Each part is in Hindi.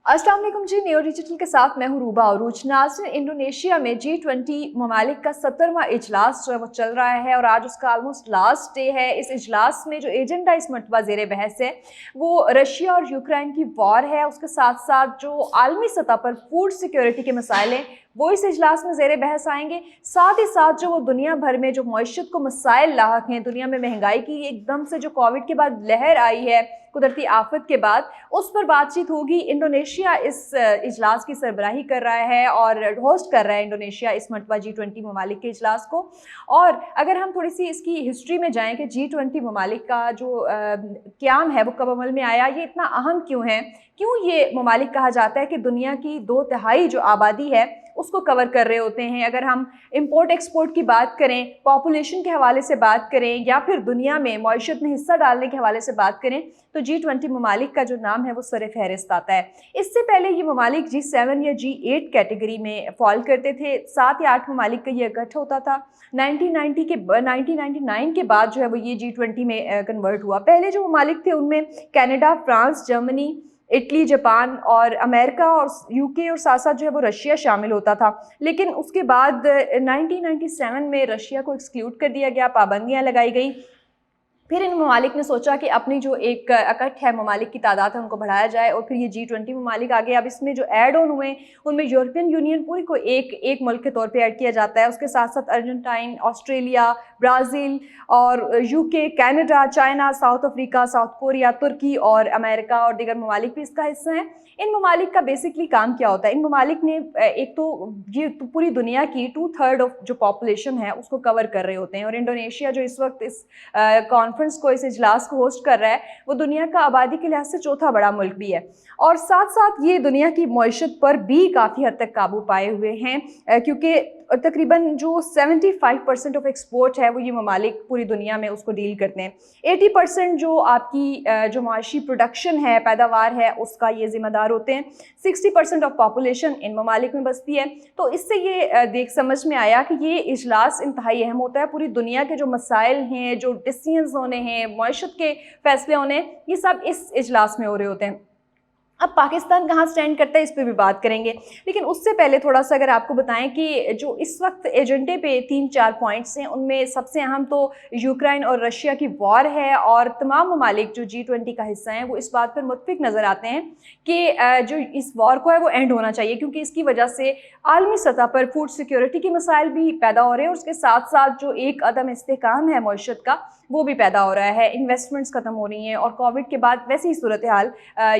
अस्सलाम वालेकुम जी। न्यू डिजिटल के साथ मैं हूँ रूबा अरूज। नाज़रीन, इंडोनेशिया में G20 ममालिक का 17वां इजलास जो है वो चल रहा है और आज उसका ऑलमोस्ट लास्ट डे है। इस इजलास में जो एजेंडा इस मरतबा ज़ेर बहस है वो रशिया और यूक्रेन की वॉर है। उसके साथ साथ जो आलमी सतह पर फूड सिक्योरिटी के मसाइल हैं वो इस इजलास में ज़ेर बहस आएंगे। साथ ही साथ जो वो दुनिया भर में जो मईशत को मसाइल लाहक हैं, दुनिया में महंगाई की एकदम से जो कोविड के बाद लहर आई है कुदरती आफत के बाद, उस पर बातचीत होगी। इंडोनेशिया इस इजलास की सरबराही कर रहा है और होस्ट कर रहा है इंडोनेशिया इस मरतबा G20 ममालिक के इजलास को। और अगर हम थोड़ी सी इसकी हिस्ट्री में जाएं कि G20 ममालिक का जो क़याम है वो कब अमल में आया, ये इतना अहम क्यों है, क्यों ये ममालिक कहा जाता है कि दुनिया की 2/3 जो आबादी है उसको कवर कर रहे होते हैं। अगर हम इंपोर्ट एक्सपोर्ट की बात करें, पॉपुलेशन के हवाले से बात करें या फिर दुनिया में मईशत में हिस्सा डालने के हवाले से बात करें तो G20 ममालिक का जो नाम है वो सर फहरिस्त आता है। इससे पहले ये ममालिक G7 या G8 कैटेगरी में फॉल करते थे। 7 या 8 ममालिक का ये इकट्ठा होता था। 1999 के बाद जो है वो ये G20 में कन्वर्ट हुआ। पहले जो ममालिक थे उनमें Canada, France, Germany, Italy, Japan और अमेरिका और यूके और साथ साथ जो है वो रशिया शामिल होता था। लेकिन उसके बाद 1997 में रशिया को एक्सक्लूड कर दिया गया, पाबंदियां लगाई गई। फिर इन ममालिक ने सोचा कि अपनी जो एक इकट्ठ है ममालिक की तादाद है उनको बढ़ाया जाए और फिर ये G20 ममालिक आ गए। अब इसमें जो ऐड ऑन हुए उनमें यूरोपियन यूनियन पूरी को एक मुल्क के तौर पे ऐड किया जाता है। उसके साथ साथ अर्जेंटाइन, ऑस्ट्रेलिया, ब्राज़ील और UK, Canada, China, South Africa, South Korea, तुर्की और अमेरिका और दीगर ममालिक भी इसका हिस्सा हैं। इन ममालिक का बेसिकली काम क्या होता है? इन ममालिक ने एक तो ये तो पूरी दुनिया की 2/3 ऑफ जो पॉपुलेशन है उसको कवर कर रहे होते हैं। और इंडोनेशिया जो इस वक्त इस कॉन्फ्रेंस को, इस इजलास को होस्ट कर रहा है, वो दुनिया का आबादी के लिहाज से चौथा बड़ा मुल्क भी है और साथ साथ ये दुनिया की मईशत पर भी काफ़ी हद तक काबू पाए हुए हैं क्योंकि तकरीबन जो 75% ऑफ एक्सपोर्ट है वो ये ममालिक पूरी दुनिया में उसको डील करते हैं। 80% जो आपकी जो माशी प्रोडक्शन है, पैदावार है, उसका ये जिम्मेदार होते हैं। 60% ऑफ पॉपुलेशन इन ममालिक में बसती है। तो इससे ये देख समझ में आया कि ये इजलास इंतहाई अहम होता है। पूरी दुनिया के जो मसाइल हैं, जो डिसीजंस होने हैं, मईशत के फैसले होने, ये सब इस इजलास में हो रहे होते हैं। अब पाकिस्तान कहाँ स्टैंड करता है इस पे भी बात करेंगे, लेकिन उससे पहले थोड़ा सा अगर आपको बताएं कि जो इस वक्त एजेंडे पे 3-4 पॉइंट्स हैं, उनमें सबसे अहम तो यूक्रेन और रशिया की वॉर है और तमाम ममालिक जो G20 का हिस्सा हैं वो इस बात पर मुत्फिक नज़र आते हैं कि जो इस वॉर को है वो एंड होना चाहिए क्योंकि इसकी वजह से आलमी सतह पर फूड सिक्योरिटी के मसाइल भी पैदा हो रहे हैं और उसके साथ साथ जो एक अदम इस्तेहकाम है मईशत का वो भी पैदा हो रहा है। इन्वेस्टमेंट्स ख़त्म हो रही हैं और कोविड के बाद वैसी ही सूरत हाल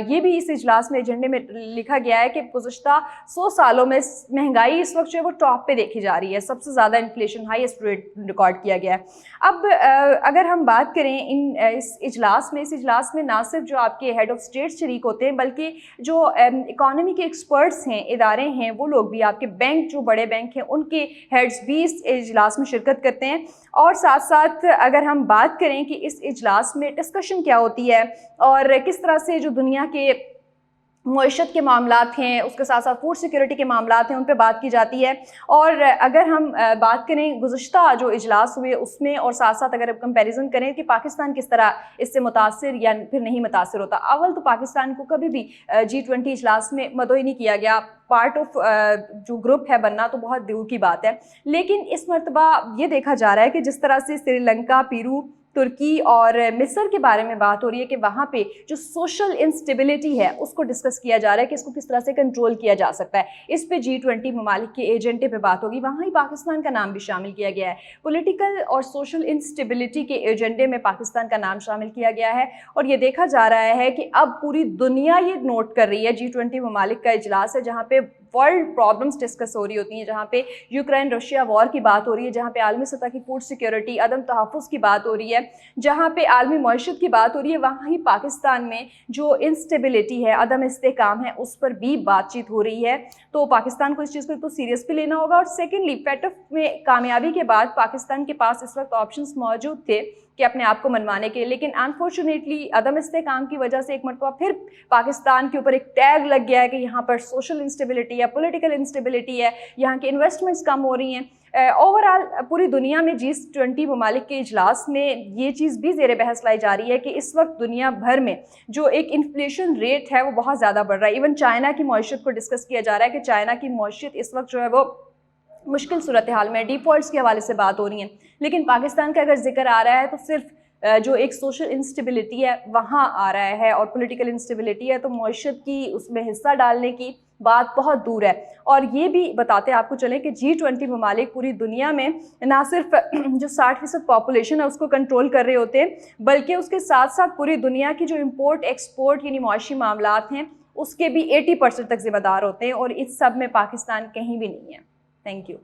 ये भी इस इजलास में एजेंडे में लिखा गया है कि गुज़श्ता 100 सालों में महंगाई इस वक्त जो है वो टॉप पे देखी जा रही है। सबसे ज़्यादा इन्फ्लेशन, हाईएस्ट रेट रिकॉर्ड किया गया है। अब अगर हम बात करें इस इजलास में ना सिर्फ जो आपके हेड ऑफ स्टेट शरीक होते हैं बल्कि जो इकॉनमी के एक्सपर्ट्स हैं, इदारे हैं, वो लोग भी, आपके बैंक जो बड़े बैंक हैं उनके हेड्स भी इस इजलास में शिरकत करते हैं। और साथ साथ अगर हम बात करें कि इस इजलास में डिस्कशन क्या होती है और किस तरह से जो दुनिया के मईशत के मामलात हैं, उसके साथ साथ फूड सिक्योरिटी के मामलात हैं, उन पर बात की जाती है। और अगर हम बात करें गुज़श्ता जो इजलास हुए उसमें और साथ साथ अगर कंपैरिजन करें कि पाकिस्तान किस तरह इससे मुतासिर या फिर नहीं मुतासिर होता, अव्वल तो पाकिस्तान को कभी भी G20 इजलास में मदऊ नहीं किया गया। पार्ट ऑफ जो ग्रुप है बनना तो बहुत दूर की बात है। लेकिन इस मरतबा ये देखा जा रहा है कि जिस तरह से श्रीलंका, पेरू, तुर्की और मिस्र के बारे में बात हो रही है कि वहाँ पे जो सोशल इंस्टेबिलिटी है उसको डिस्कस किया जा रहा है कि इसको किस तरह से कंट्रोल किया जा सकता है। इस पे G20 ममालिक के एजेंडे पे बात होगी। वहाँ ही पाकिस्तान का नाम भी शामिल किया गया है। पॉलिटिकल और सोशल इंस्टेबिलिटी के एजेंडे में पाकिस्तान का नाम शामिल किया गया है और ये देखा जा रहा है कि अब पूरी दुनिया ये नोट कर रही है। G20 ममालिक का इजलास है जहाँ पे वर्ल्ड प्रॉब्लम्स डिस्कस हो रही होती हैं, जहाँ पे यूक्रेन रशिया वॉर की बात हो रही है, जहाँ पे आलमी सतह की फूड सिक्योरिटी, अदम तहफ़्फ़ुज़ की बात हो रही है, जहाँ पे आलमी मईशत की बात हो रही है, वहाँ ही पाकिस्तान में जो इंस्टेबिलिटी है, अदम इस्तेहकाम है, उस पर भी बातचीत हो रही है। तो पाकिस्तान को इस चीज़ को तो सीरियस भी लेना होगा और सेकेंडली पेटफ में कामयाबी के बाद पाकिस्तान के पास इस वक्त ऑप्शंस मौजूद थे कि अपने आप को मनवाने के लिए, लेकिन अनफॉर्चुनेटली अदम इस्तेकाम की वजह से एक मरतबा फिर पाकिस्तान के ऊपर एक टैग लग गया है कि यहाँ पर सोशल इंस्टेबिलिटी है, पॉलिटिकल इंस्टेबिलिटी है, यहाँ की इन्वेस्टमेंट्स कम हो रही हैं। ओवरऑल पूरी दुनिया में G20 ममालिक के इजलास में ये चीज़ भी ज़ेर बहस लाई जा रही है कि इस वक्त दुनिया भर में जो एक इन्फ्लेशन रेट है वो बहुत ज़्यादा बढ़ रहा है। इवन चाइना की मईशत को डिस्कस किया जा रहा है कि चाइना की मईशत इस वक्त जो है वो मुश्किल सूरत हाल में, डिफ़ॉल्ट्स के हवाले से बात हो रही है। लेकिन पाकिस्तान का अगर जिक्र आ रहा है तो सिर्फ जो एक सोशल इंस्टेबिलिटी है वहाँ आ रहा है, और पॉलिटिकल इंस्टेबिलिटी है तो मईशत की उसमें हिस्सा डालने की बात बहुत दूर है। और ये भी बताते आपको चलें कि G20 ममालिक पूरी दुनिया में ना सिर्फ जो 60% पॉपुलेशन है उसको कंट्रोल कर रहे होते हैं, बल्कि उसके साथ साथ पूरी दुनिया की जो इम्पोर्ट एक्सपोर्ट यानी मुआशी मामलात हैं उसके भी 80% तक जिम्मेदार होते हैं, और इस सब में पाकिस्तान कहीं भी नहीं है। Thank you.